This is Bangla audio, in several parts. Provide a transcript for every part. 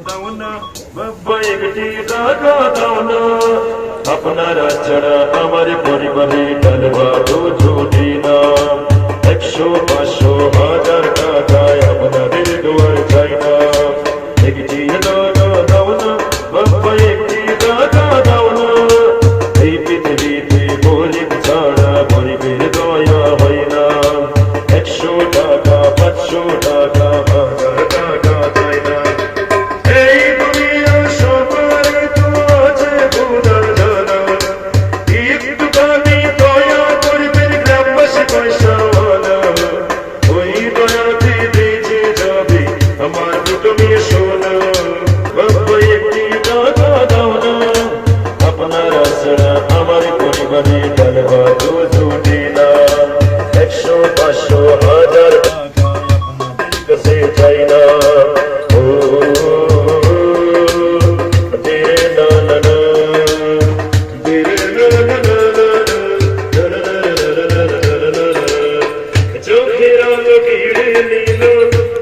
দাও না বাবা একটি টাকা দাও না আপনারা ছাড়া আমার পরিবারে ডাল ভাত জুটে না 100, 500, 1000 টাকায় আপনাদের দোয়ার চাই না একটি টাকা দাও না বাবা একটি টাকা দাও না এই পৃথিবীতে গরিব ছাড়া গরিবের দয়া হয় না 100 টাকা 500 টাকা 1000 টাকা চাই না এই দুনিয়া সবার তো আছে খোদার জানা একটুখানি দয়া করবেন গ্রামবাসী পয়সাওয়ালা ওই দয়াতে বেঁচে যাবে আমার দুটো মেয়ে সোনা বাবা একটি টাকা দাও না আপনারা ছাড়া আমার পরিবারে ডাল ভাত জুটে না 100, 500, 1000 টাকা আপনাদের কাছে চাই না ও তেরে না না না তেরে না না না চোখের আলো কেড়ে নিল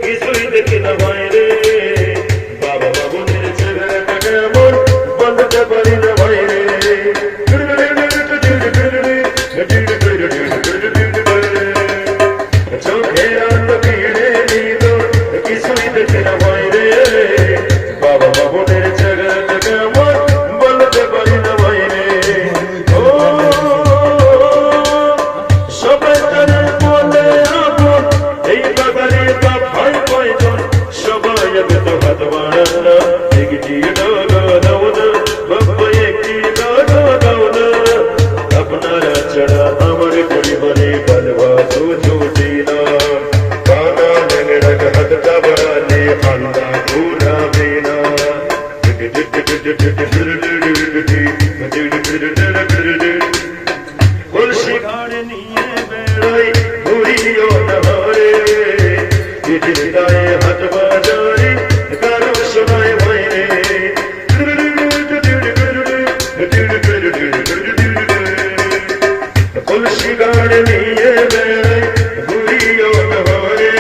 কিছুই দেখে না বাইরে বাবা বাবুদের চেহারাটা কেমন বলতে পারি না বাইরে চোখের আলো কেড়ে নিল কিছুই দেখে না বাইরে বাবা বাবুদের চেহারাটা কেমন বলতে পারি না বাইরে ও সবাই তারে বলে আপন এই বাগানে বাপ ভাই কয়জন সবাই আগে তো হাত বাড়ান না একটি টাকা দাও না বাবা একটি টাকা দাও না আপনারা ছাড়া আমার পরিবারে ডাল ভাত জুটে না কানা ল্যাংড়া হাতটা বাড়ালে আল্লাহ ঘুরাবে না কলসি ঘাড়ে নিয়ে বেড়াই ঘুরিও না হারে গায়ে হাত বাজারে কারো শোনায় বাইরে কলসি ঘাড়ে নিয়ে বেড়াই ঘুরিও না হারে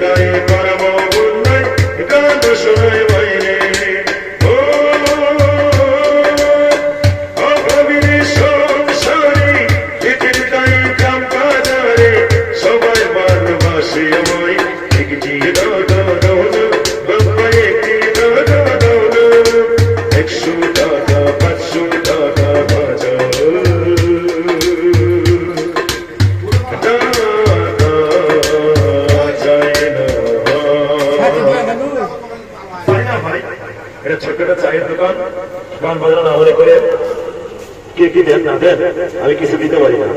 গায়ে করাবো বন্যায় কারো শোনায় বাইরে ও অভাবী সংসারী পৃথিবীর গায়ে গ্রাম বাজারে সবাই ভালোবাসে আমায় একটি টাকা দাও না বাবা একটি টাকা দাও না 100 টাকা 500 টাকা বাজার ভাই এটা ছোট্ট একটা চায়ের দোকান গান বাজনা না হলে করে কে কি দেন না দেন আমি কিছু দিতে পারি না